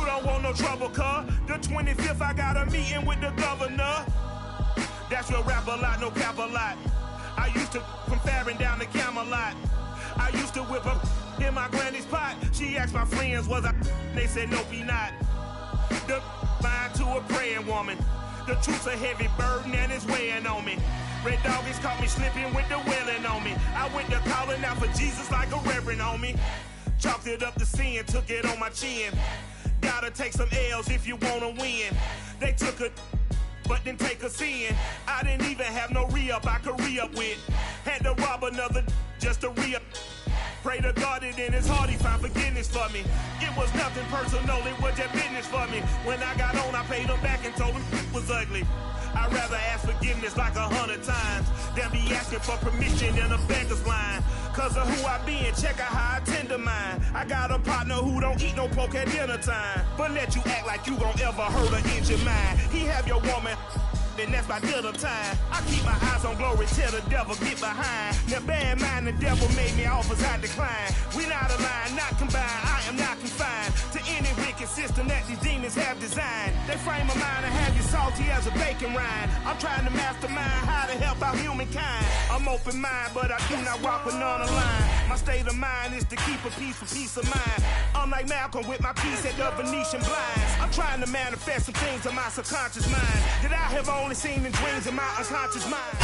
You don't want no trouble, cuz. The 25th, I got a meeting with the governor. That's your rap a lot, no cap a lot. I used to from Farron down to Camelot. I used to whip up in my granny's pot. She asked my friends, was I? They said, nope, he not. The fine to a praying woman. The truth's a heavy burden and it's weighing on me. Red doggies caught me slipping with the wailing on me. I went to calling out for Jesus like a reverend on me. Chalked it up to sin, took it on my chin. Gotta take some L's if you wanna win. They took a but didn't take a sin. I didn't even have no re-up I could re-up with. Had to rob another just to re-up. Pray to God that in his heart he found forgiveness for me. It was nothing personal, it was just business for me. When I got on, I paid him back and told him it was ugly. I'd rather ask forgiveness like 100 times than be asking for permission in a beggar's line. Cause of who I be and check out how I tend to mine. I got a partner who don't eat no pork at dinner time, but let you act like you gon' ever hurt or injure mine. He have your woman, and that's my dinner time. I keep my eyes on glory till the devil get behind. Now bear in mind the devil made me offers I decline. We not aligned, not combined, I am not confined to any wicked system that these demons have designed. They frame a mind and have you salty as a bacon rind. I'm trying to mastermind how to help out humankind. I'm open mind, but I do not walk with none aligned. My state of mind is to keep a peace for peace of mind. Unlike Malcolm with my piece at the Venetian blinds. I'm trying to manifest some things in my subconscious mind that I have only seen in dreams in my unconscious mind.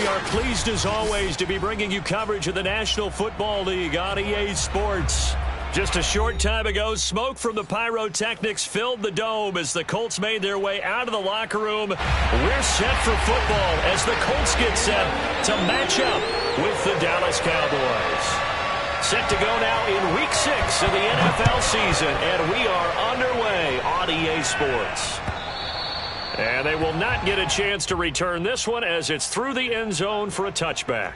We are pleased as always to be bringing you coverage of the National Football League on EA Sports. Just a short time ago, smoke from the pyrotechnics filled the dome as the Colts made their way out of the locker room. We're set for football as the Colts get set to match up with the Dallas Cowboys. Set to go now in Week 6 of the NFL season, and we are underway on EA Sports. And they will not get a chance to return this one as it's through the end zone for a touchback.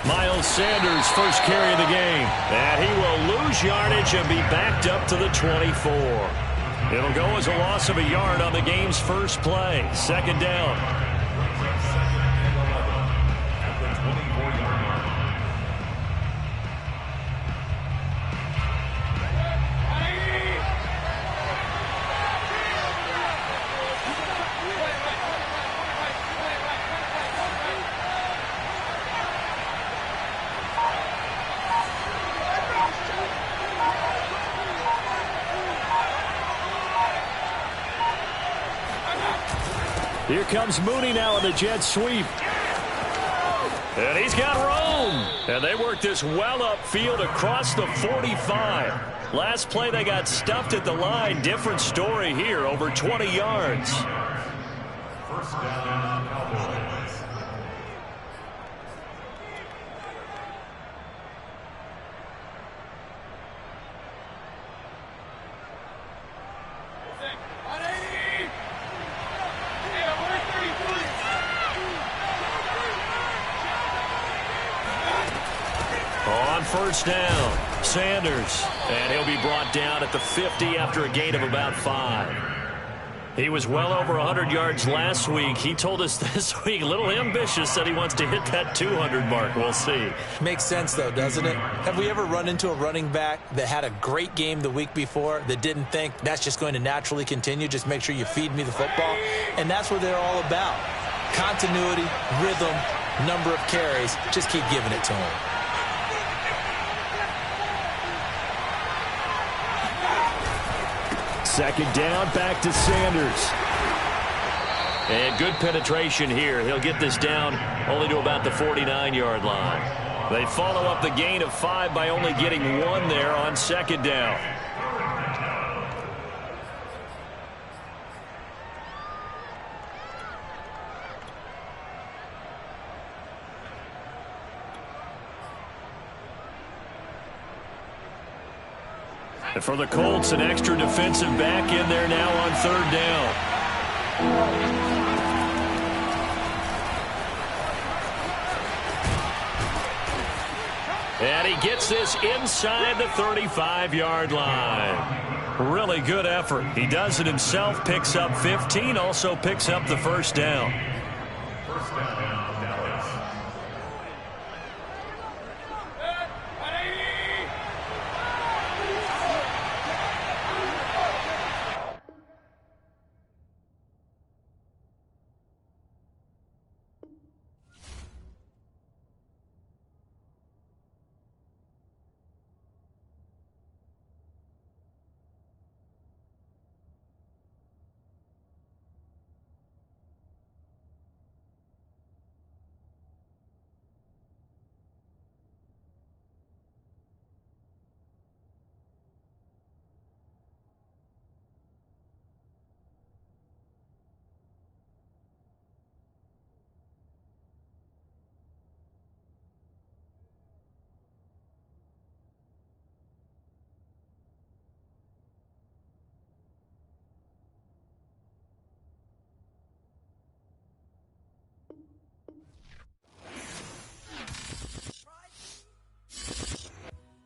Miles Sanders, first carry of the game. And he will lose yardage and be backed up to the 24. It'll go as a loss of a yard on the game's first play. Second down. Here comes Mooney now in the jet sweep. And he's got room. And they work this well upfield across the 45. Last play they got stuffed at the line. Different story here, over 20 yards. First down, Cowboys. First down, Sanders, and he'll be brought down at the 50 after a gain of about 5. He was well over 100 yards last week. He told us this week, a little ambitious, said he wants to hit that 200 mark. We'll see. Makes sense, though, doesn't it? Have we ever run into a running back that had a great game the week before that didn't think that's just going to naturally continue? Just make sure you feed me the football. And that's what they're all about. Continuity, rhythm, number of carries. Just keep giving it to him. Second down, back to Sanders. And good penetration here. He'll get this down only to about the 49-yard line. They follow up the gain of 5 by only getting 1 there on second down. And for the Colts, an extra defensive back in there now on third down. And he gets this inside the 35-yard line. Really good effort. He does it himself, picks up 15, also picks up the first down. First down, Dallas.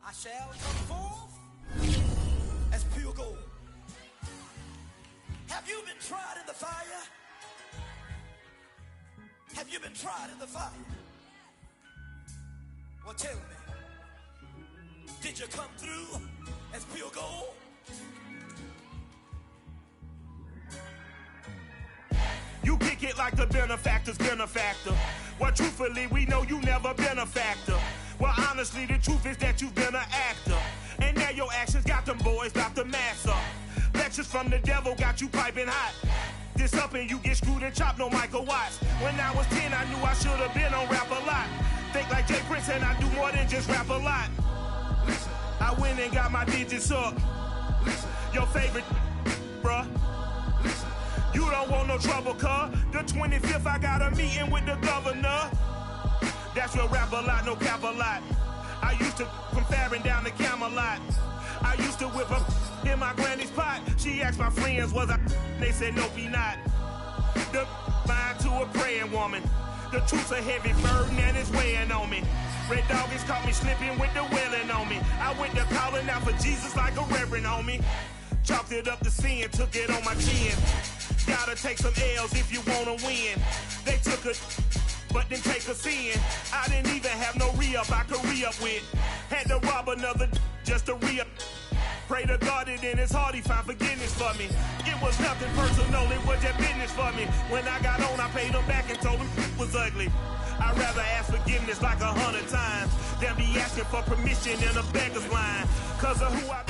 I shall come forth as pure gold. Have you been tried in the fire? Have you been tried in the fire? Well, tell me, did you come through as pure gold? You kick it like the benefactor's benefactor. Well, truthfully, we know you never been a factor. Well, honestly, the truth is that you've been an actor. And now your actions got them boys about to mass up. Lectures from the devil got you piping hot. This up and you get screwed and chopped, no Michael Watts. When I was 10, I knew I should have been on Rap a Lot. Think like Jay Prince and I do more than just rap a lot. Listen, I went and got my digits up. Listen, your favorite, bruh. Listen, you don't want no trouble, cuz. The 25th, I got a meeting with the governor. That's real rap a lot, no cap a lot. I used to from Farron down to Camelot. I used to whip up in my granny's pot. She asked my friends, was I? They said, nope, he not. The mind to a praying woman. The truth's a heavy burden and it's weighing on me. Red Doggies caught me slipping with the wailing on me. I went to calling out for Jesus like a reverend homie. Chalked it up to sin, took it on my chin. Gotta take some L's if you wanna win. They took a but then take a sin. I didn't even have no re-up I could re-up with. Had to rob another just to re-up. Pray to God that in his heart he found forgiveness for me. It was nothing personal, it was just business for me. When I got on, I paid him back and told him it was ugly. I'd rather ask forgiveness like 100 times than be asking for permission in a beggar's line. Cause of who I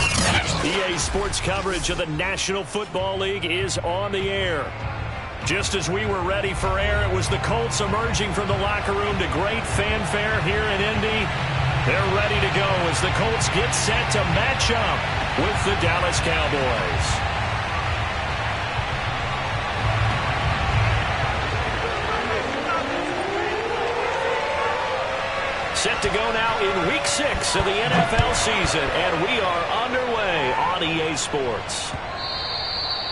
EA Sports coverage of the National Football League is on the air. Just as we were ready for air, it was the Colts emerging from the locker room to great fanfare here in Indy. They're ready to go as the Colts get set to match up with the Dallas Cowboys. Set to go now in Week 6 of the NFL season, and we are underway on EA Sports.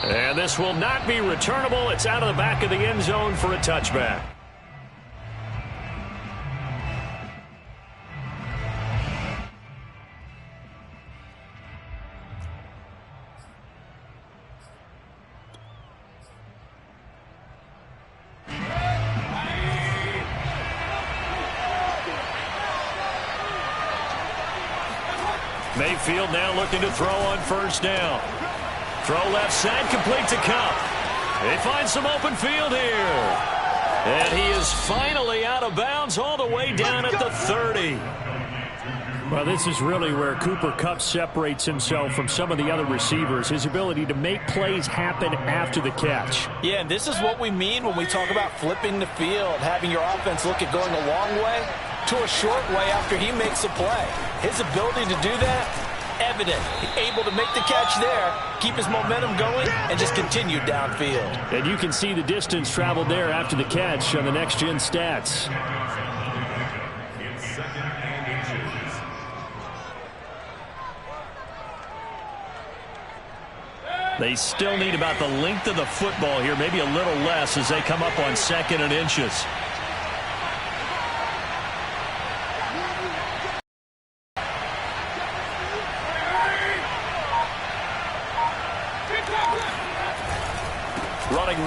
And this will not be returnable. It's out of the back of the end zone for a touchback. Mayfield now looking to throw on first down. Throw left side, complete to Kupp. They find some open field here. And he is finally out of bounds all the way down at the 30. Well, this is really where Cooper Kupp separates himself from some of the other receivers, his ability to make plays happen after the catch. Yeah, and this is what we mean when we talk about flipping the field, having your offense look at going a long way to a short way after he makes a play. His ability to do that, evident. Able to make the catch there, keep his momentum going, and just continue downfield. And you can see the distance traveled there after the catch on the next-gen stats. In second and inches. They still need about the length of the football here, maybe a little less as they come up on second and inches.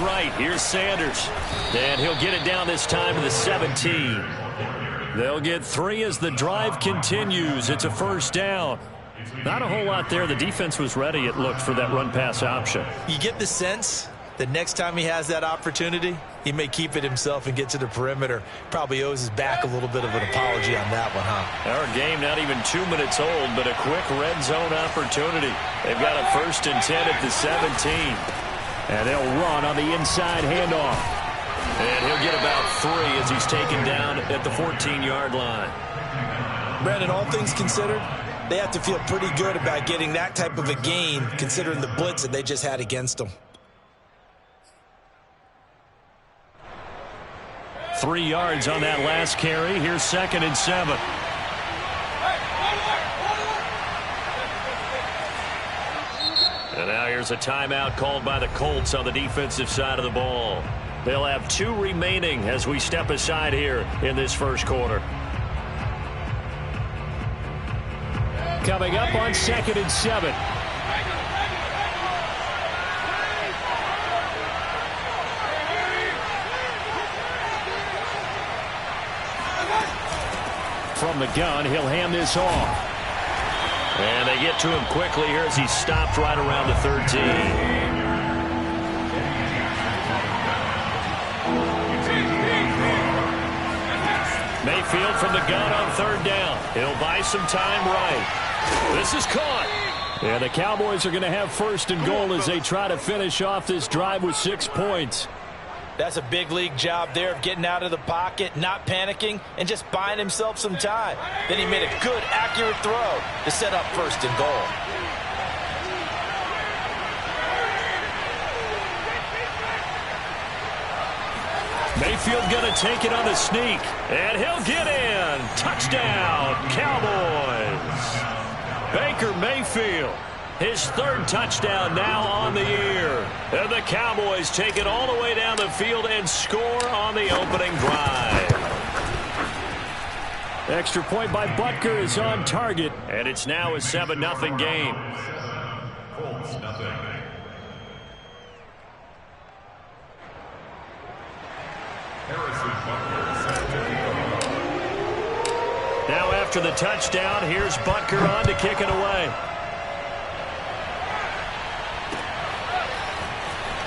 right. Here's Sanders. And he'll get it down this time to the 17. They'll get 3 as the drive continues. It's a first down. Not a whole lot there. The defense was ready, it looked, for that run-pass option. You get the sense that next time he has that opportunity, he may keep it himself and get to the perimeter. Probably owes his back a little bit of an apology on that one, huh? Our game not even 2 minutes old, but a quick red zone opportunity. They've got a 1st and 10 at the 17. And they'll run on the inside handoff. And he'll get about 3 as he's taken down at the 14-yard line. Brandon, all things considered, they have to feel pretty good about getting that type of a gain, considering the blitz that they just had against them. 3 yards on that last carry. Here's 2nd and 7. And now here's a timeout called by the Colts on the defensive side of the ball. They'll have 2 remaining as we step aside here in this first quarter. Coming up on 2nd and 7. From the gun, he'll hand this off. And they get to him quickly here as he stopped right around the 13. Mayfield from the gun on 3rd down. He'll buy some time right. This is caught. And the Cowboys are going to have 1st and goal as they try to finish off this drive with 6 points. That's a big league job there of getting out of the pocket, not panicking, and just buying himself some time. Then he made a good, accurate throw to set up 1st and goal. Mayfield going to take it on the sneak, and he'll get in. Touchdown, Cowboys. Baker Mayfield, his 3rd touchdown now on the year. And the Cowboys take it all the way down the field and score on the opening drive. Extra point by Butker is on target. And it's now a 7-0 game. Colts, nothing. Harrison Butker set to kick off. Now after the touchdown, here's Butker on to kick it away.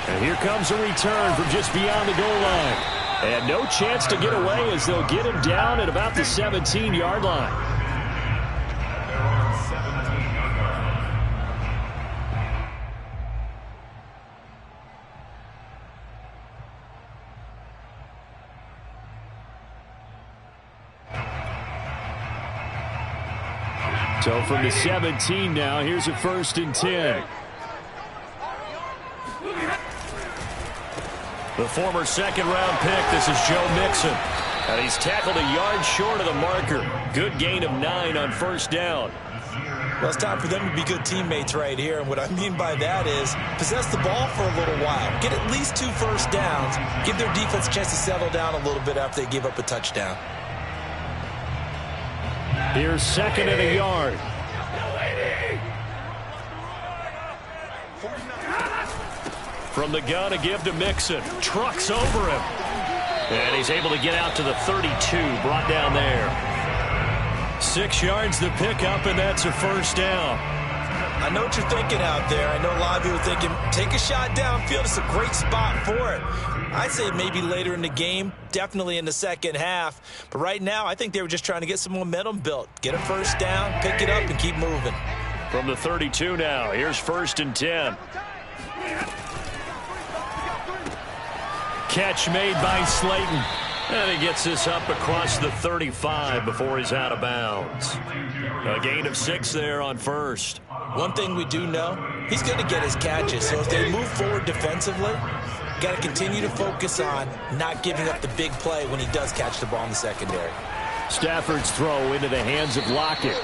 And here comes a return from just beyond the goal line. And no chance to get away as they'll get him down at about the 17-yard line. There are 17 on guard. So from the 17 now, here's a 1st and 10. The former 2nd-round pick, this is Joe Mixon. And he's tackled a yard short of the marker. Good gain of 9 on 1st down. Well, it's time for them to be good teammates right here. And what I mean by that is possess the ball for a little while. Get at least 2 first downs. Give their defense a chance to settle down a little bit after they give up a touchdown. Here's 2nd and a yard. From the gun, a give to Mixon. Trucks over him. And he's able to get out to the 32, brought down there. 6 yards the pickup, and that's a 1st down. I know what you're thinking out there. I know a lot of you are thinking, take a shot downfield. It's a great spot for it. I'd say maybe later in the game, definitely in the second half. But right now, I think they were just trying to get some momentum built. Get a 1st down, pick it up, and keep moving. From the 32 now, here's 1st and 10. Catch made by Slayton. And he gets this up across the 35 before he's out of bounds. A gain of 6 there on 1st. One thing we do know, he's going to get his catches. So if they move forward defensively, got to continue to focus on not giving up the big play when he does catch the ball in the secondary. Stafford's throw into the hands of Lockett.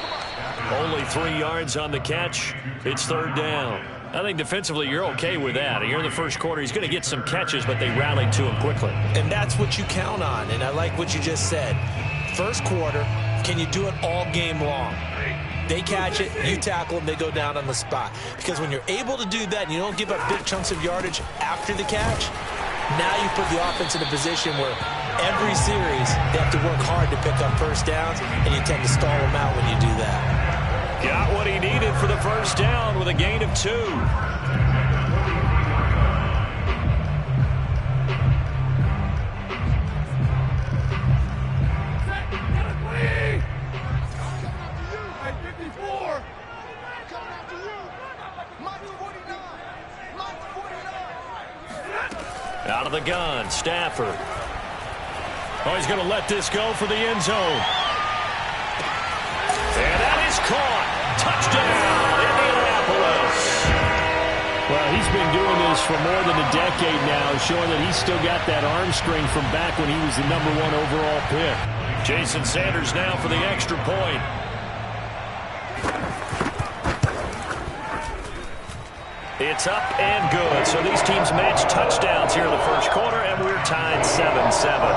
Only 3 yards on the catch. It's 3rd down. I think defensively you're okay with that. Here in the first quarter, he's going to get some catches, but they rallied to him quickly. And that's what you count on, and I like what you just said. First quarter, can you do it all game long? They catch it, you tackle them, they go down on the spot. Because when you're able to do that and you don't give up big chunks of yardage after the catch, Now you put the offense in a position where every series they have to work hard to pick up first downs, and you tend to stall them out when you do that. Got what he needed for the first down with a gain of 2. Out of the gun, Stafford. Oh, he's going to let this go for the end zone. And that is caught. Touchdown, Indianapolis. Well, he's been doing this for more than a decade now, showing that he's still got that arm strength from back when he was the #1 overall pick. Jason Sanders now for the extra point. It's up and good. So these teams match touchdowns here in the first quarter, and we're tied 7-7.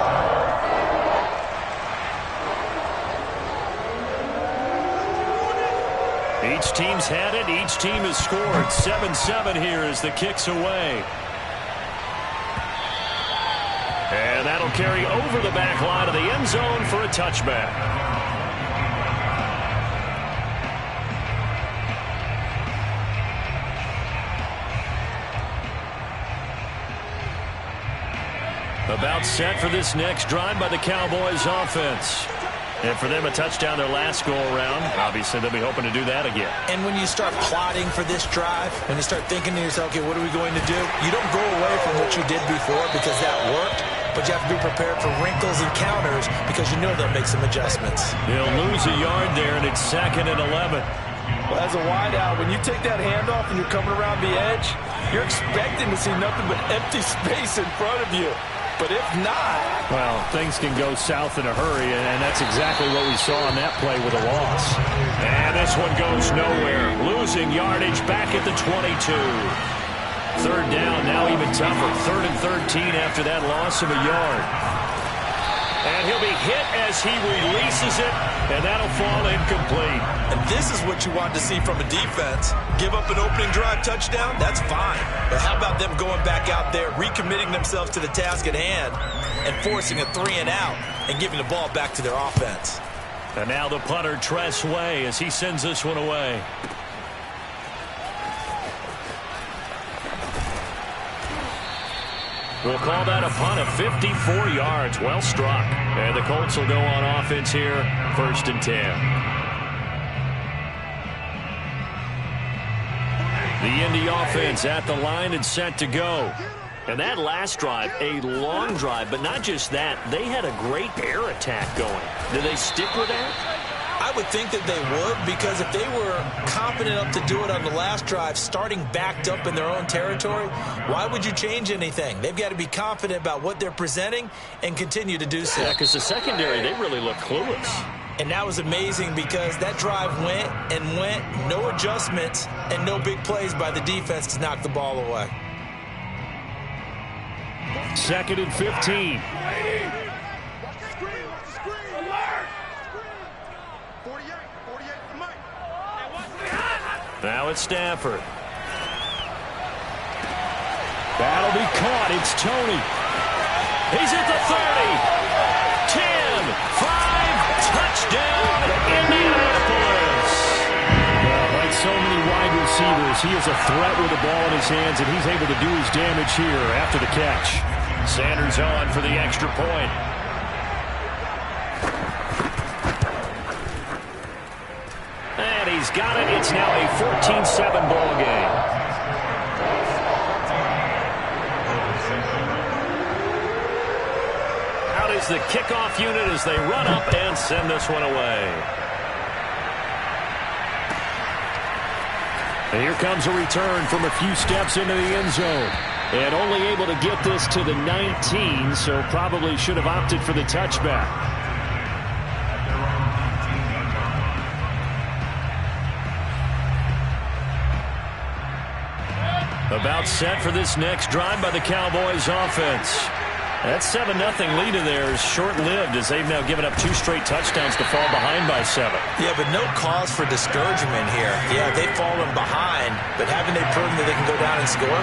Each team's had it. Each team has scored. 7-7 here as the kick's away. And that'll carry over the back line of the end zone for a touchback. About set for this next drive by the Cowboys offense. And for them, a touchdown their last go-around. Obviously, they'll be hoping to do that again. And when you start plotting for this drive, when you start thinking to yourself, okay, what are we going to do? You don't go away from what you did before because that worked, but you have to be prepared for wrinkles and counters because you know they'll make some adjustments. They'll lose a yard there, and it's 2nd and 11. Well, as a wideout, when you take that handoff and you're coming around the edge, you're expecting to see nothing but empty space in front of you. But if not... Well, things can go south in a hurry, and that's exactly what we saw on that play with a loss. And this one goes nowhere. Losing yardage back at the 22. 3rd down, now even tougher. 3rd and 13 after that loss of a yard. And he'll be hit as he releases it, and that'll fall incomplete. And this is what you want to see from a defense. Give up an opening drive touchdown, that's fine. But how about them going back out there, recommitting themselves to the task at hand, and forcing a 3-and-out and giving the ball back to their offense. And now the punter, Tress Way, as he sends this one away. We'll call that a punt of 54 yards. Well struck. And the Colts will go on offense here, 1st and 10. The Indy offense at the line and set to go. And that last drive, a long drive, but not just that. They had a great air attack going. Do they stick with that? I would think that they would, because if they were confident enough to do it on the last drive, starting backed up in their own territory, why would you change anything? They've got to be confident about what they're presenting and continue to do so. Yeah, because the secondary, they really look clueless. And that was amazing because that drive went and went, no adjustments and no big plays by the defense to knock the ball away. 2nd and 15. Now it's Stafford. That'll be caught. It's Tony. He's at the 30. 10, 5, touchdown, Indianapolis. Well, like so many wide receivers, he is a threat with the ball in his hands, and he's able to do his damage here after the catch. Sanders on for the extra point. And he's got it. It's now a 14-7 ball game. Out is the kickoff unit as they run up and send this one away. And here comes a return from a few steps into the end zone. And only able to get this to the 19, so probably should have opted for the touchback. About set for this next drive by the Cowboys offense. That 7-0 lead of theirs short-lived as they've now given up 2 straight touchdowns to fall behind by 7. Yeah, but no cause for discouragement here. Yeah, they've fallen behind, but haven't they proven that they can go down and score?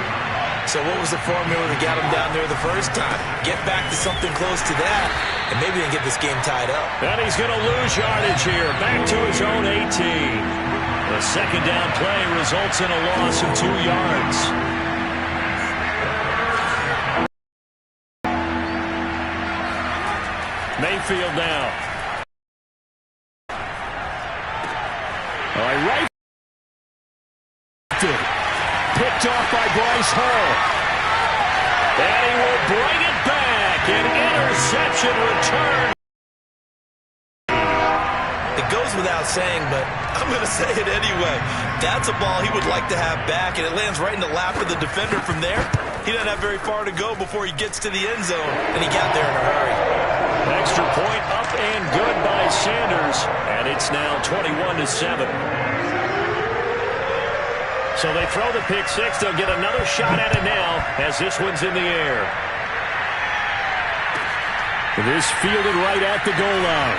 So what was the formula that got them down there the first time? Get back to something close to that, and maybe they can get this game tied up. And he's going to lose yardage here, back to his own 18. The second down play results in a loss of 2 yards. Mayfield now. All right, right. Picked off by Bryce Hall. And he will bring it back. An interception return. It goes without saying, but I'm going to say it anyway. That's a ball he would like to have back, and it lands right in the lap of the defender from there. He doesn't have very far to go before he gets to the end zone, and he got there in a hurry. Extra point up and good by Sanders, and it's now 21-7. So they throw the pick six. They'll get another shot at it now as this one's in the air. This fielded right at the goal line.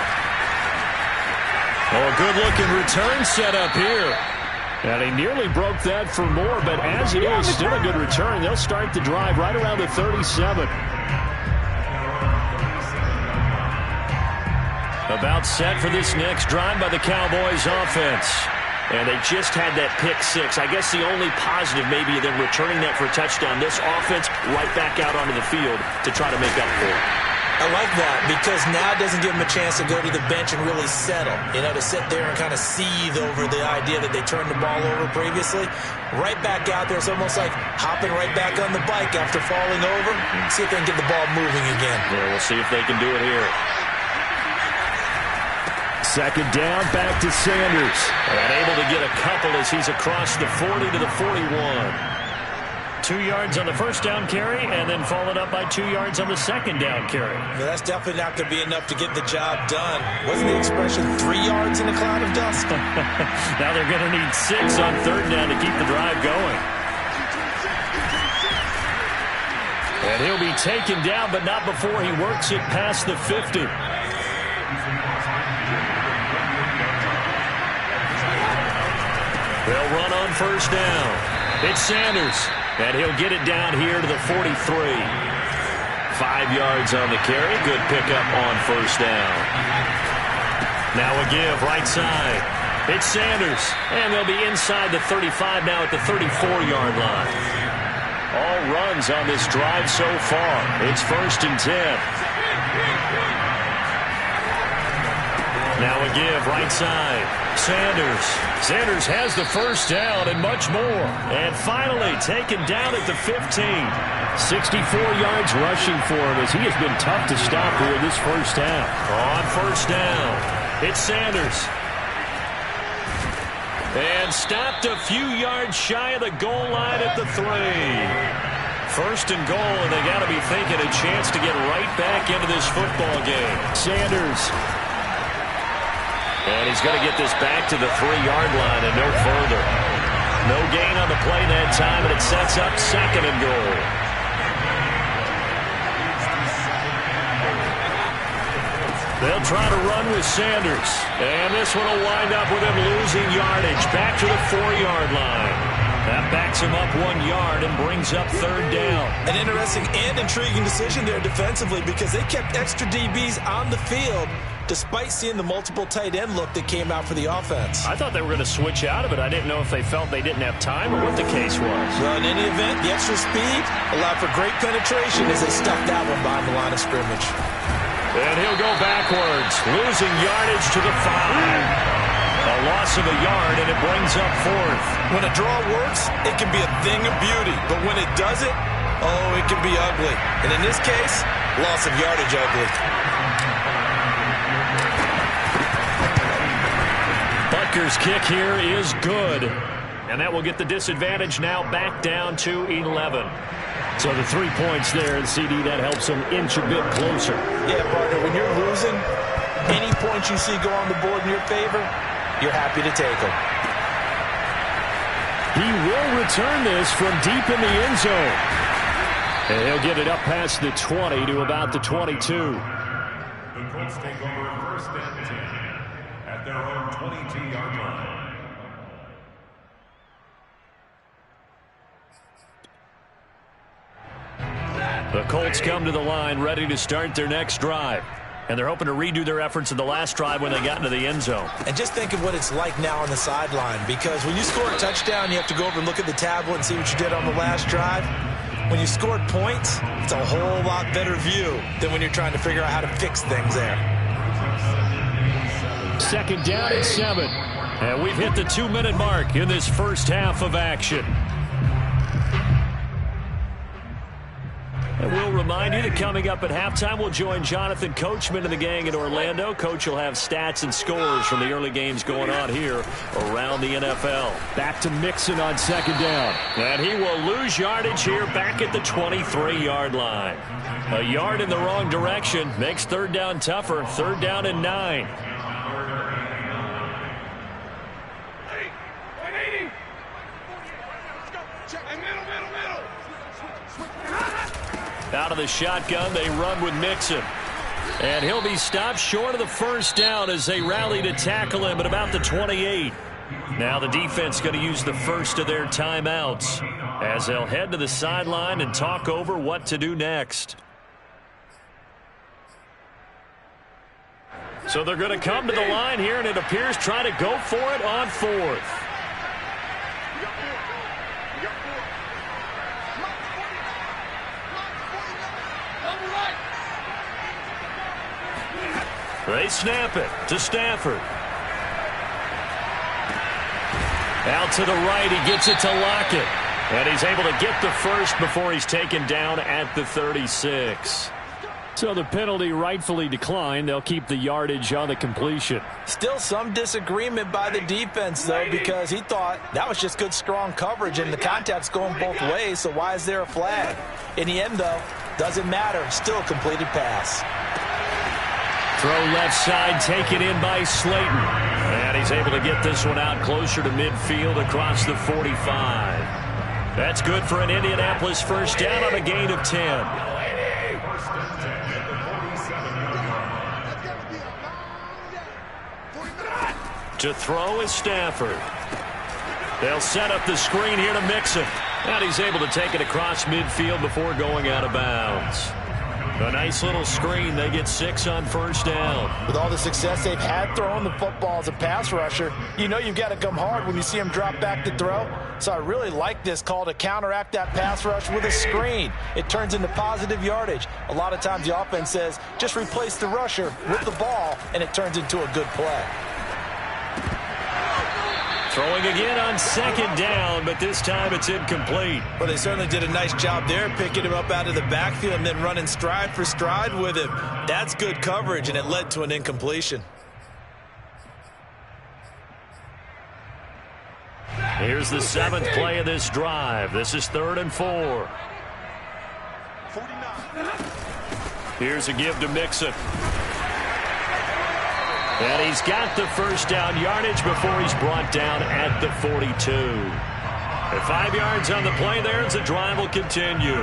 Oh, a good-looking return set up here. And he nearly broke that for more, but as it is, still a good return. They'll start the drive right around the 37. About set for this next drive by the Cowboys offense. And they just had that pick six. I guess the only positive maybe of them returning that for a touchdown. This offense right back out onto the field to try to make up for it. I like that because now it doesn't give them a chance to go to the bench and really settle. You know, to sit there and kind of seethe over the idea that they turned the ball over previously. Right back out there. It's almost like hopping right back on the bike after falling over. See if they can get the ball moving again. Yeah, we'll see if they can do it here. Second down, back to Sanders. And able to get a couple as he's across the 40 to the 41. 2 yards on the first down carry, and then followed up by 2 yards on the second down carry. Well, that's definitely not going to be enough to get the job done. Wasn't the expression 3 yards in a cloud of dust? Now they're going to need 6 on third down to keep the drive going. And he'll be taken down, but not before he works it past the 50. They'll run on first down. It's Sanders, and he'll get it down here to the 43. 5 yards on the carry. Good pickup on first down. Now a give right side. It's Sanders, and they'll be inside the 35 now at the 34-yard line. All runs on this drive so far. It's 1st and 10. Now a give right side. Sanders has the first down and much more. And finally taken down at the 15. 64 yards rushing for him as he has been tough to stop here this first half. On first down, it's Sanders. And stopped a few yards shy of the goal line at the 3. 1st and goal, and they got to be thinking a chance to get right back into this football game. Sanders. And he's going to get this back to the 3-yard line and no further. No gain on the play that time, and it sets up 2nd and goal. They'll try to run with Sanders. And this one will wind up with him losing yardage back to the 4-yard line. That backs him up 1 yard and brings up 3rd down. An interesting and intriguing decision there defensively because they kept extra DBs on the field despite seeing the multiple tight end look that came out for the offense. I thought they were going to switch out of it. I didn't know if they felt they didn't have time or what the case was. Well, in any event, the extra speed allowed for great penetration as they stuffed that one behind the line of scrimmage. And he'll go backwards, losing yardage to the 5. A loss of a yard, and it brings up 4th. When a draw works, it can be a thing of beauty. But when it doesn't, oh, it can be ugly. And in this case, loss of yardage ugly. Butker's kick here is good. And that will get the disadvantage now back down to 11. So the 3 points there, and CD, that helps them inch a bit closer. Yeah, partner, when you're losing, any points you see go on the board in your favor, you're happy to take them. He will return this from deep in the end zone. And he'll get it up past the 20 to about the 22. The Colts take over 1st and 10 at their own 22-yard line. The Colts come to the line ready to start their next drive. And they're hoping to redo their efforts in the last drive when they got into the end zone. And just think of what it's like now on the sideline, because when you score a touchdown, you have to go over and look at the tablet and see what you did on the last drive. When you scored points, it's a whole lot better view than when you're trying to figure out how to fix things there. Second down and 7. And we've hit the 2-minute mark in this first half of action. And we'll remind you that coming up at halftime, we'll join Jonathan Coachman and the gang in Orlando. Coach will have stats and scores from the early games going on here around the NFL. Back to Mixon on second down. And he will lose yardage here back at the 23-yard line. A yard in the wrong direction makes third down tougher. Third down and 9. Out of the shotgun, they run with Mixon. And he'll be stopped short of the first down as they rally to tackle him at about the 28. Now the defense going to use the first of their timeouts as they'll head to the sideline and talk over what to do next. So they're going to come to the line here, and it appears trying to go for it on fourth. They snap it to Stafford. Out to the right, he gets it to Lockett. And he's able to get the first before he's taken down at the 36. So the penalty rightfully declined. They'll keep the yardage on the completion. Still some disagreement by the defense, though, because he thought that was just good, strong coverage, and the contact's going both ways, so why is there a flag? In the end, though, doesn't matter. Still a completed pass. Throw left side, taken in by Slayton. And he's able to get this one out closer to midfield across the 45. That's good for an Indianapolis first down on a gain of 10. To throw is Stafford. They'll set up the screen here to Mixon. And he's able to take it across midfield before going out of bounds. A nice little screen. They get 6 on first down. With all the success they've had throwing the football as a pass rusher, you know you've got to come hard when you see him drop back to throw. So I really like this call to counteract that pass rush with a screen. It turns into positive yardage. A lot of times the offense says, just replace the rusher with the ball, and it turns into a good play. Throwing again on second down, but this time it's incomplete. Well, they certainly did a nice job there, picking him up out of the backfield and then running stride for stride with him. That's good coverage, and it led to an incompletion. Here's the 7th play of this drive. This is 3rd and 4. Here's a give to Mixon. And he's got the first down yardage before he's brought down at the 42. At 5 yards on the play there as the drive will continue.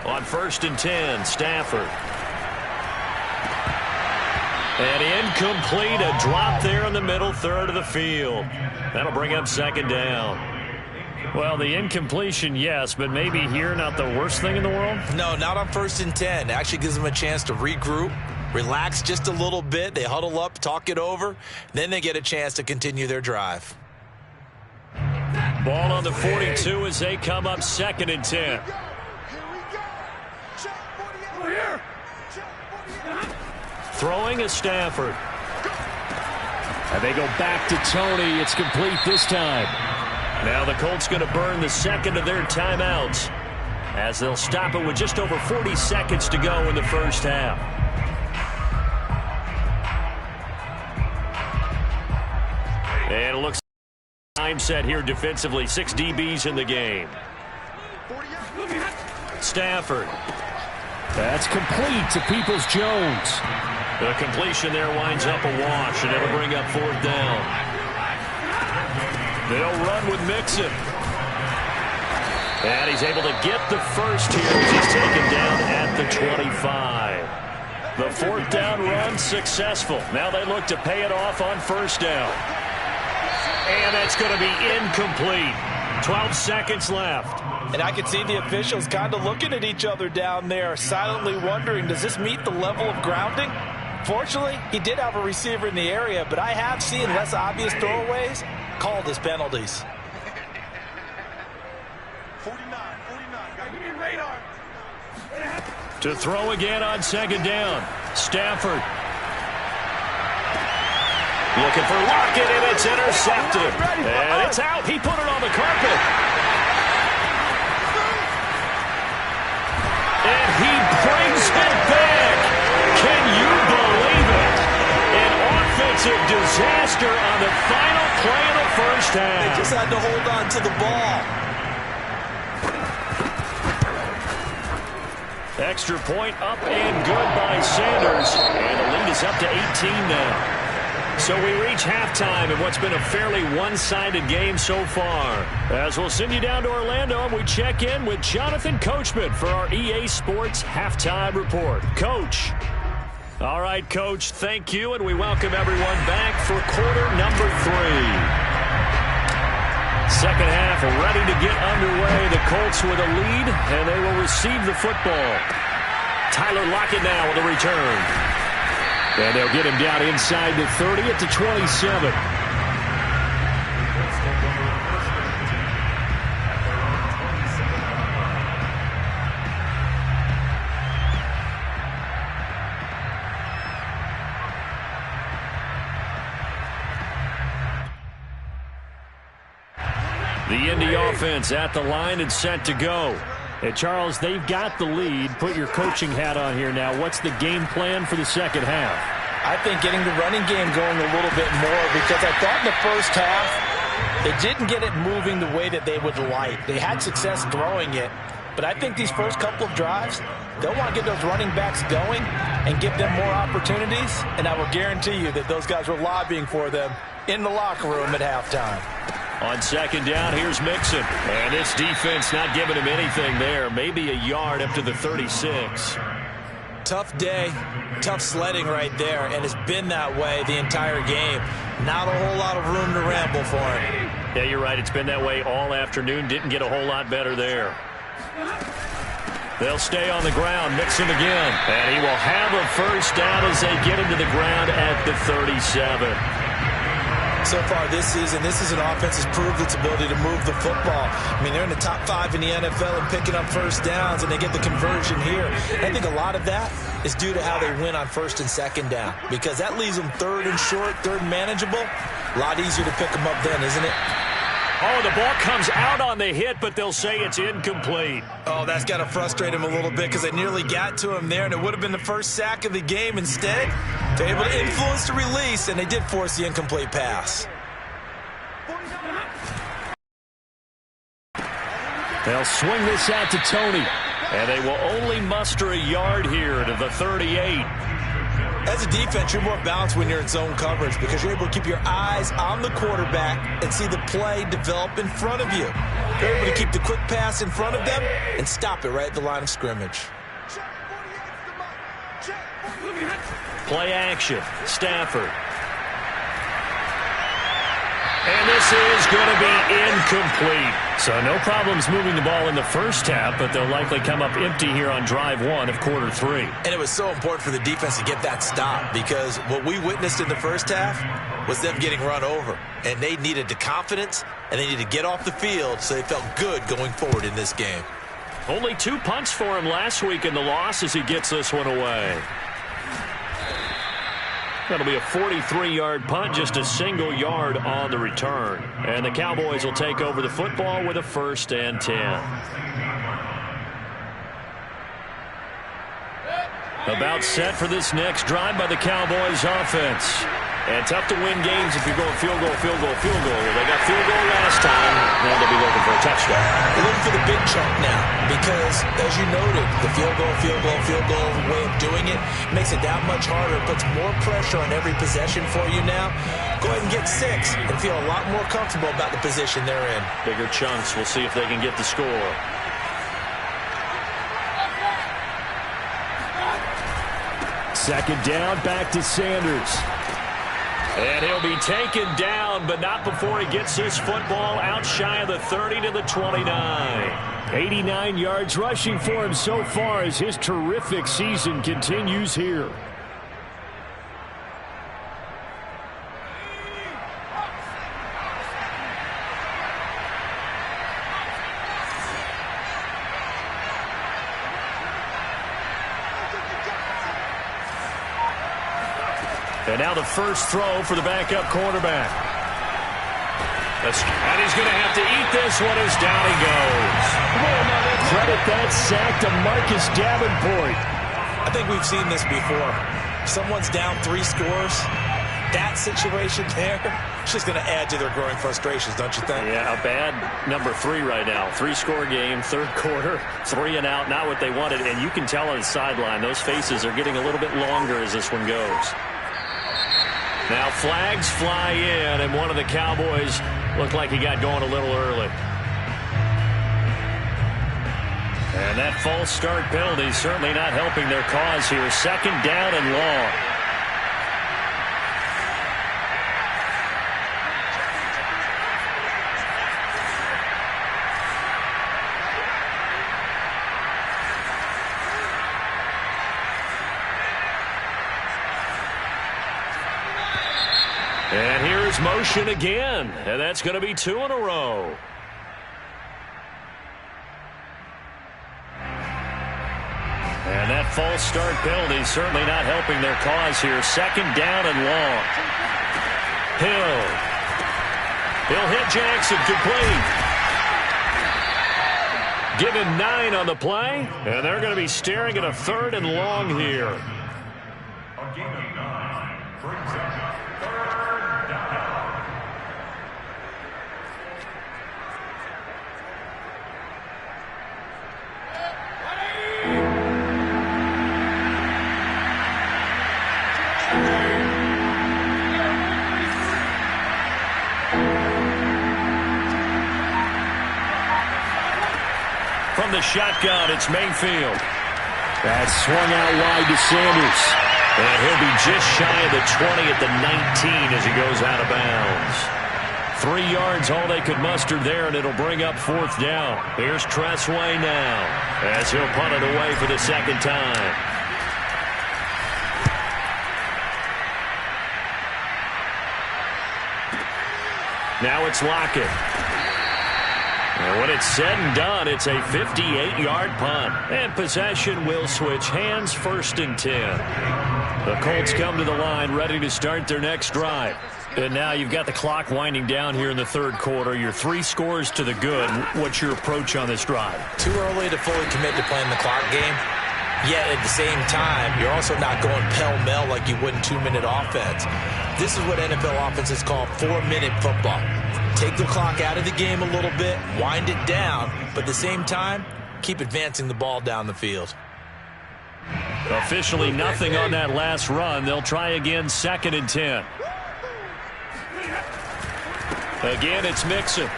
On 1st and 10, Stafford. And incomplete, a drop there in the middle third of the field. That'll bring up 2nd down. Well, the incompletion, yes, but maybe here not the worst thing in the world? No, not on 1st and 10. It actually gives them a chance to regroup, relax just a little bit. They huddle up, talk it over. Then they get a chance to continue their drive. Ball on the 42 as they come up 2nd and 10. Throwing is Stafford. And they go back to Tony. It's complete this time. Now the Colts going to burn the 2nd of their timeouts as they'll stop it with just over 40 seconds to go in the first half. And it looks like time set here defensively. 6 DBs in the game. Stafford. That's complete to Peoples-Jones. The completion there winds up a wash, and it'll bring up 4th down. They'll run with Mixon. And he's able to get the first here as he's taken down at the 25. The 4th down run successful. Now they look to pay it off on 1st down. And that's going to be incomplete. 12 seconds left. And I could see the officials kind of looking at each other down there, silently wondering, does this meet the level of grounding? Fortunately, he did have a receiver in the area, but I have seen less obvious throwaways called as penalties. 49, got to get radar. To throw again on second down. Stafford. Looking for Lockett, and it's intercepted. And it's out. He put it on the carpet. And he brings it back. Can you believe it? An offensive disaster on the final play of the first half. They just had to hold on to the ball. Extra point up and good by Sanders. And the lead is up to 18 now. So we reach halftime in what's been a fairly one-sided game so far. As we'll send you down to Orlando, we check in with Jonathan Coachman for our EA Sports Halftime Report. Coach. All right, Coach, thank you, and we welcome everyone back for quarter number 3. Second half ready to get underway. The Colts with a lead, and they will receive the football. Tyler Lockett now with a return. And they'll get him down inside the 30 at the 27. The Indy offense at the line and set to go. Hey, Charles, they've got the lead. Put your coaching hat on here now. What's the game plan for the second half? I think getting the running game going a little bit more, because I thought in the first half they didn't get it moving the way that they would like. They had success throwing it, but I think these first couple of drives, they'll want to get those running backs going and give them more opportunities, and I will guarantee you that those guys were lobbying for them in the locker room at halftime. On second down, here's Mixon. And this defense not giving him anything there. Maybe a yard up to the 36. Tough day, tough sledding right there, and it's been that way the entire game. Not a whole lot of room to ramble for him. Yeah, you're right. It's been that way all afternoon. Didn't get a whole lot better there. They'll stay on the ground. Mixon again. And he will have a first down as they get him to the ground at the 37. So far this season, this is an offense that's proved its ability to move the football. I mean, they're in the top 5 in the NFL and picking up first downs, and they get the conversion here. And I think a lot of that is due to how they win on first and second down, because that leaves them third and short, third and manageable. A lot easier to pick them up then, isn't it? Oh, the ball comes out on the hit, but they'll say it's incomplete. Oh, that's got to frustrate him a little bit, because they nearly got to him there, and it would have been the first sack of the game. Instead, they're able to influence the release, and they did force the incomplete pass. They'll swing this out to Tony. And they will only muster a yard here to the 38. As a defense, you're more balanced when you're in zone coverage, because you're able to keep your eyes on the quarterback and see the play develop in front of you. You're able to keep the quick pass in front of them and stop it right at the line of scrimmage. Play action. Stafford. And this is going to be incomplete. So no problems moving the ball in the first half, but they'll likely come up empty here on drive 1 of quarter 3. And it was so important for the defense to get that stop, because what we witnessed in the first half was them getting run over. And they needed the confidence, and they needed to get off the field so they felt good going forward in this game. Only 2 punts for him last week in the loss as he gets this one away. That'll be a 43-yard punt, just a single yard on the return. And the Cowboys will take over the football with a 1st and 10. About set for this next drive by the Cowboys offense. And tough to win games if you're going field goal, field goal, field goal. They got field goal last time, and they'll be looking for a touchdown. They're looking for the big chunk now, because, as you noted, the field goal way of doing it makes it that much harder. It puts more pressure on every possession for you now. Go ahead and get 6 and feel a lot more comfortable about the position they're in. Bigger chunks. We'll see if they can get the score. Second down, back to Sanders. And he'll be taken down, but not before he gets this football out shy of the 30 to the 29. 89 yards rushing for him so far as his terrific season continues here. And now the first throw for the backup quarterback. And he's going to have to eat this one as down he goes. Credit that sack to Marcus Davenport. I think we've seen this before. Someone's down 3 scores. That situation there, it's just going to add to their growing frustrations, don't you think? Yeah, a bad number 3 right now. 3-score game, third quarter, 3 and out, not what they wanted. And you can tell on the sideline, those faces are getting a little bit longer as this one goes. Now flags fly in, and one of the Cowboys looked like he got going a little early. And that false start penalty certainly not helping their cause here. Second down and long. And here's motion again, and that's going to be 2 in a row. And that false start penalty certainly not helping their cause here. Second down and long. He'll hit Jackson complete. Give him 9 on the play, and they're going to be staring at a 3rd and long here. A gain of 9 brings up 3rd down. From the shotgun, it's Mayfield. That swung out wide to Sanders. And he'll be just shy of the 20 at the 19 as he goes out of bounds. 3 yards, all they could muster there, and it'll bring up 4th down. Here's Tressway now as he'll punt it away for the second time. Now it's Lockett. And when it's said and done, it's a 58-yard punt. And possession will switch hands, 1st and 10. The Colts come to the line, ready to start their next drive. And now you've got the clock winding down here in the third quarter. You're 3 scores to the good. What's your approach on this drive? Too early to fully commit to playing the clock game. Yet at the same time, you're also not going pell-mell like you would in 2-minute offense. This is what NFL offenses call 4-minute football. Take the clock out of the game a little bit, wind it down, but at the same time, keep advancing the ball down the field. Officially nothing on that last run. They'll try again, 2nd and 10. Again, it's Mixon.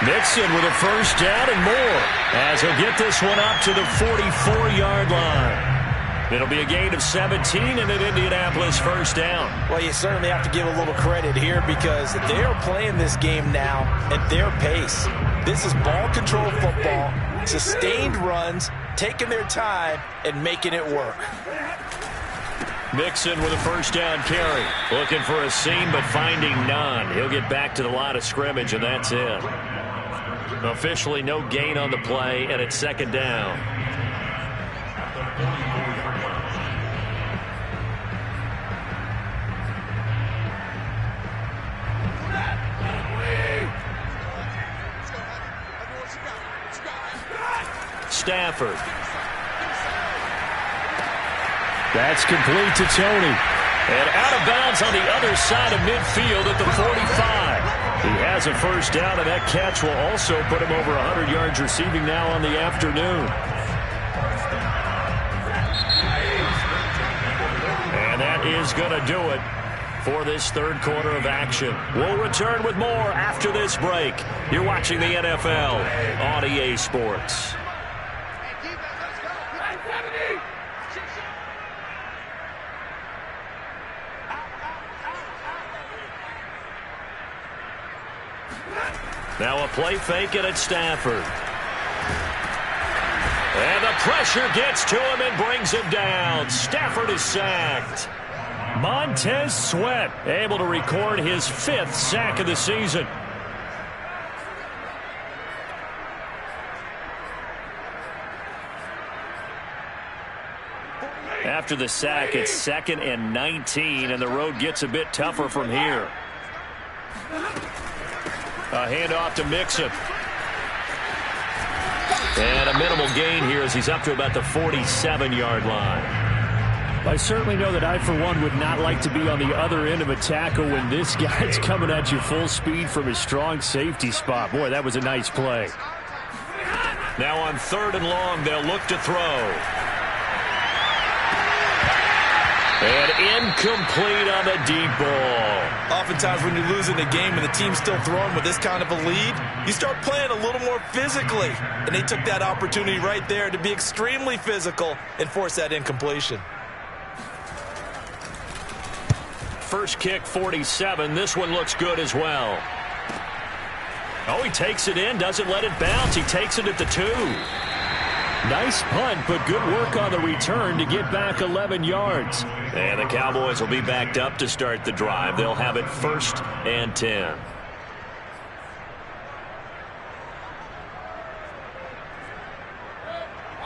Mixon with a first down and more as he'll get this one up to the 44-yard line. It'll be a gain of 17 and an Indianapolis first down. Well, you certainly have to give a little credit here because they're playing this game now at their pace. This is ball control football, sustained runs, taking their time and making it work. Mixon with a first down carry. Looking for a seam but finding none. He'll get back to the line of scrimmage and that's it. Officially no gain on the play and it's 2nd down. Stafford. That's complete to Tony. And out of bounds on the other side of midfield at the 45. He has a first down, and that catch will also put him over 100 yards receiving now on the afternoon. And that is going to do it for this third quarter of action. We'll return with more after this break. You're watching the NFL on EA Sports. Now a play fake it at Stafford. And the pressure gets to him and brings him down. Stafford is sacked. Montez Sweat able to record his 5th sack of the season. After the sack, it's 2nd and 19, and the road gets a bit tougher from here. A handoff to Mixon. And a minimal gain here as he's up to about the 47-yard line. I certainly know that I, for one, would not like to be on the other end of a tackle when this guy's coming at you full speed from his strong safety spot. Boy, that was a nice play. Now on 3rd and long, they'll look to throw. And incomplete on the deep ball. Oftentimes when you're losing a game and the team's still throwing with this kind of a lead, you start playing a little more physically. And they took that opportunity right there to be extremely physical and force that incompletion. First kick, 47. This one looks good as well. Oh, he takes it in, doesn't let it bounce. He takes it at the 2. Nice punt, but good work on the return to get back 11 yards. And the Cowboys will be backed up to start the drive. They'll have it 1st and 10.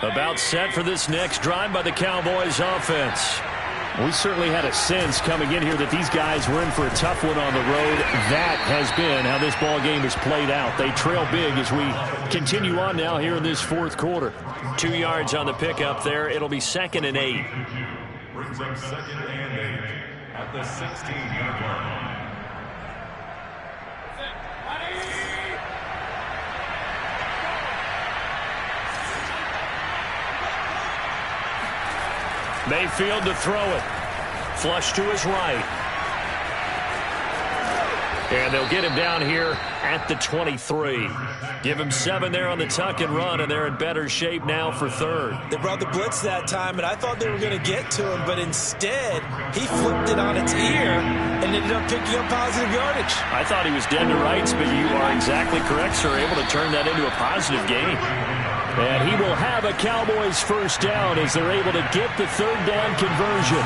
About set for this next drive by the Cowboys offense. We certainly had a sense coming in here that these guys were in for a tough one on the road. That has been how this ball game has played out. They trail big as we continue on now here in this 4th quarter. 2 yards on the pickup there. It'll be 2nd and 8. Brings up 2nd and 8 at the 16-yard line. Mayfield to throw it. Flush to his right. And they'll get him down here at the 23. Give him 7 there on the tuck and run, and they're in better shape now for 3rd. They brought the blitz that time, and I thought they were going to get to him, but instead he flipped it on its ear and ended up picking up positive yardage. I thought he was dead to rights, but you are exactly correct, sir. Able to turn that into a positive gain. And he will have a Cowboys 1st down as they're able to get the 3rd down conversion.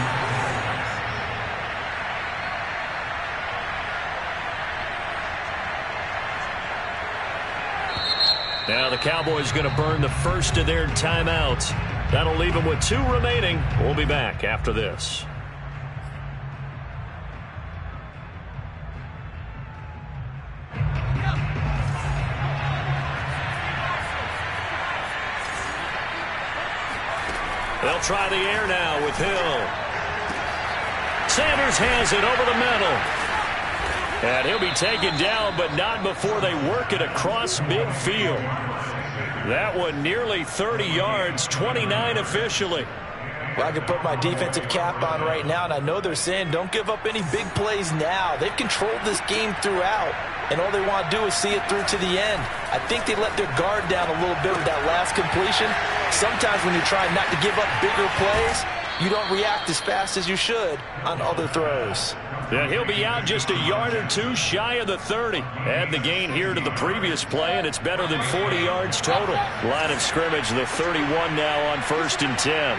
Now the Cowboys going to burn the first of their timeouts. That'll leave them with 2 remaining. We'll be back after this. They'll try the air now with Hill. Sanders has it over the middle. And he'll be taken down, but not before they work it across midfield. That one nearly 30 yards, 29 officially. Well, I can put my defensive cap on right now, and I know they're saying don't give up any big plays now. They've controlled this game throughout, and all they want to do is see it through to the end. I think they let their guard down a little bit with that last completion. Sometimes when you try not to give up bigger plays, you don't react as fast as you should on other throws. And he'll be out just a yard or 2 shy of the 30. Add the gain here to the previous play, and it's better than 40 yards total. Line of scrimmage, the 31 now on 1st and 10.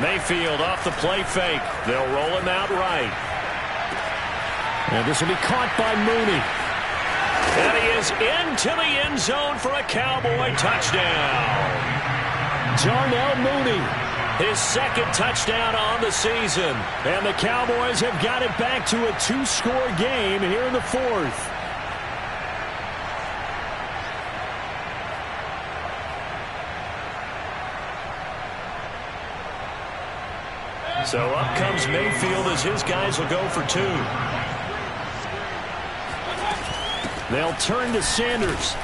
Mayfield off the play fake. They'll roll him out right. And this will be caught by Mooney. And he is into the end zone for a Cowboy touchdown. Darnell Mooney. His 2nd touchdown on the season. And the Cowboys have got it back to a 2-score game here in the 4th. So up comes Mayfield as his guys will go for 2. They'll turn to Sanders.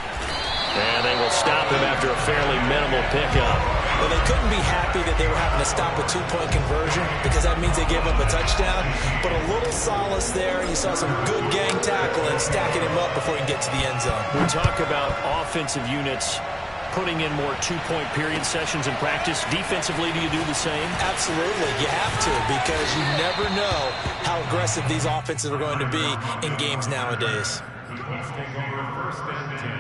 And they will stop him after a fairly minimal pickup. Well, they couldn't be happy that they were having to stop a 2-point conversion because that means they gave up a touchdown. But a little solace there. You saw some good gang tackling, stacking him up before he can get to the end zone. We talk about offensive units putting in more two-point period sessions in practice. Defensively, do you do the same? Absolutely. You have to, because you never know how aggressive these offenses are going to be in games nowadays. The Colts take over first and 10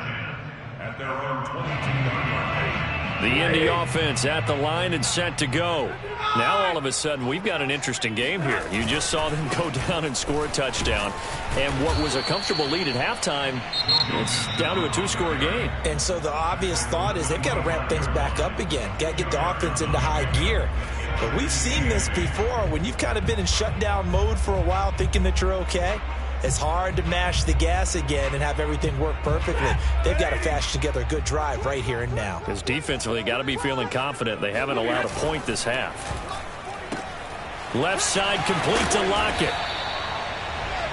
at their own 22-yard line. The Indy offense at the line and set to go. Now, all of a sudden, we've got an interesting game here. You just saw them go down and score a touchdown. And what was a comfortable lead at halftime, it's down to a two-score game. And so the obvious thought is they've got to ramp things back up again. Got to get the offense into high gear. But we've seen this before. When you've kind of been in shutdown mode for a while thinking that you're okay, it's hard to mash the gas again and have everything work perfectly. They've got to fashion together a good drive right here and now. Because defensively, got to be feeling confident. They haven't allowed a point this half. Left side complete to Lockett.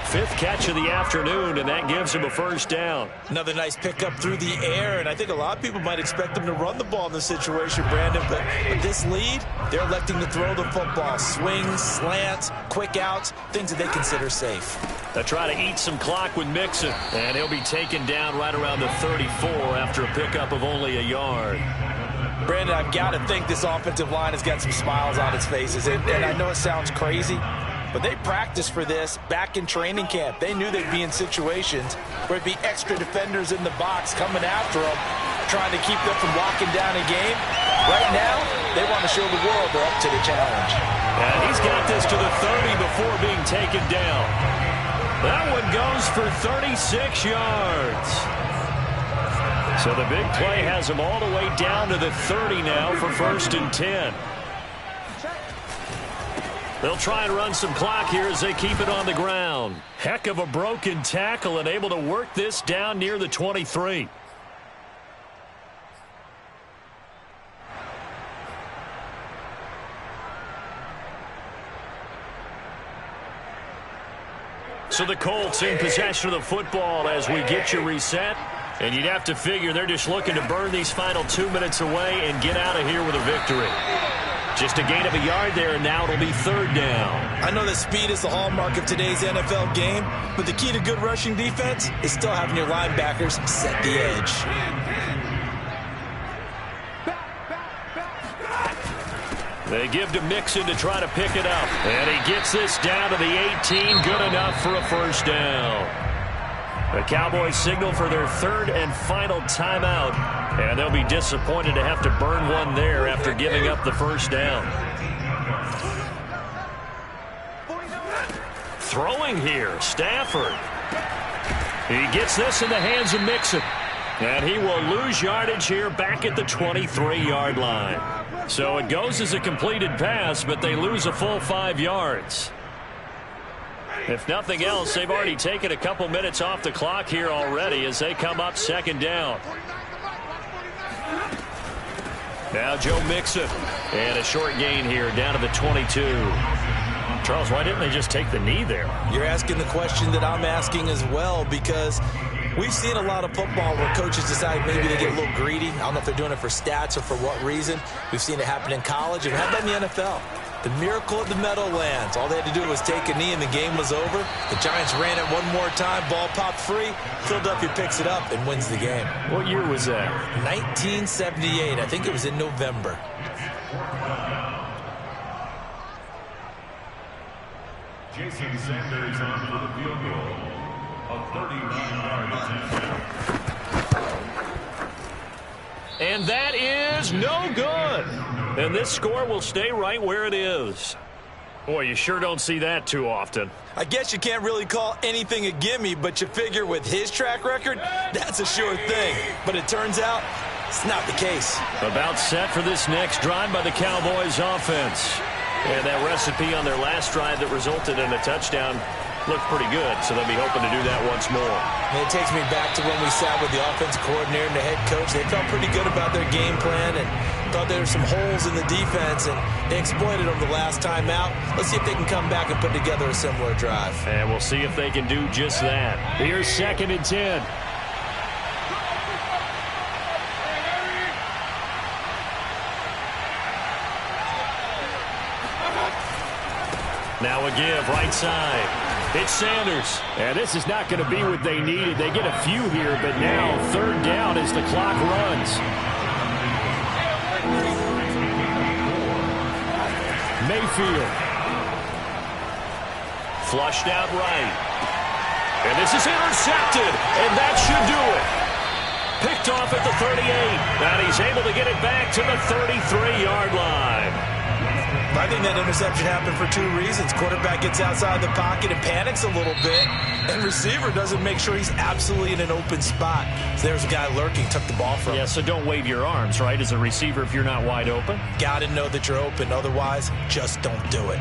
Fifth catch of the afternoon, and that gives him a first down. Another nice pickup through the air, and I think a lot of people might expect them to run the ball in this situation, Brandon, but with this lead, they're electing to throw the football. Swings, slants, quick outs, things that they consider safe. They'll try to eat some clock with Mixon, and he'll be taken down right around the 34 after a pickup of only a yard. Brandon, I've got to think this offensive line has got some smiles on its faces, and I know it sounds crazy, but they practiced for this back in training camp. They knew they'd be in situations where there'd be extra defenders in the box coming after them, trying to keep them from locking down a game. Right now, they want to show the world they're up to the challenge. And he's got this to the 30 before being taken down. That one goes for 36 yards. So the big play has him all the way down to the 30 now for first and 10. They'll try and run some clock here as they keep it on the ground. Heck of a broken tackle and able to work this down near the 23. So the Colts in possession of the football as we get you reset. And you'd have to figure they're just looking to burn these final 2 minutes away and get out of here with a victory. Just a gain of a yard there, and now it'll be third down. I know that speed is the hallmark of today's NFL game, but the key to good rushing defense is still having your linebackers set the edge. They give to Mixon to try to pick it up. And he gets this down to the 18. Good enough for a first down. The Cowboys signal for their third and final timeout. And they'll be disappointed to have to burn one there after giving up the first down. Throwing here, Stafford. He gets this in the hands of Mixon. And he will lose yardage here back at the 23-yard line. So it goes as a completed pass, but they lose a full 5 yards. If nothing else, they've already taken a couple minutes off the clock here already as they come up second down. Now Joe Mixon. And a short gain here down to the 22. Charles, why didn't they just take the knee there? You're asking the question that I'm asking as well, because we've seen a lot of football where coaches decide maybe they get a little greedy. I don't know if they're doing it for stats or for what reason. We've seen it happen in college, and had that in the NFL. The miracle of the Meadowlands. All they had to do was take a knee, and the game was over. The Giants ran it one more time. Ball popped free. Philadelphia picks it up and wins the game. What year was that? 1978. I think it was in November. Jason Sanders on for the field goal. A 39-yard attempt. And that is no good. And this score will stay right where it is. Boy, you sure don't see that too often. I guess you can't really call anything a gimme, but you figure with his track record, that's a sure thing. But it turns out it's not the case. About set for this next drive by the Cowboys offense. And that recipe on their last drive that resulted in a touchdown looked pretty good, so they'll be hoping to do that once more. And it takes me back to when we sat with the offensive coordinator and the head coach. They felt pretty good about their game plan and thought there were some holes in the defense, and they exploited them the last time out. Let's see if they can come back and put together a similar drive. And we'll see if they can do just that. Here's second and 10. Now a give, right side. It's Sanders. And this is not going to be what they needed. They get a few here, but now third down as the clock runs. Mayfield. Flushed out right. And this is intercepted, and that should do it. Picked off at the 38, and he's able to get it back to the 33-yard line. I think that interception happened for two reasons. Quarterback gets outside the pocket and panics a little bit, and receiver doesn't make sure he's absolutely in an open spot. So there's a guy lurking, took the ball from him. Yeah, so don't wave your arms, right, as a receiver if you're not wide open. Got to know that you're open. Otherwise, just don't do it.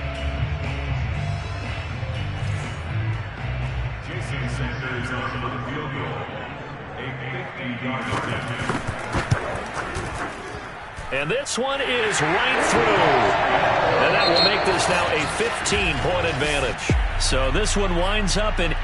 Jason Sanders on the field goal. A 50-yard attempt. And this one is right through. And that will make this now a 15-point advantage. So this one winds up an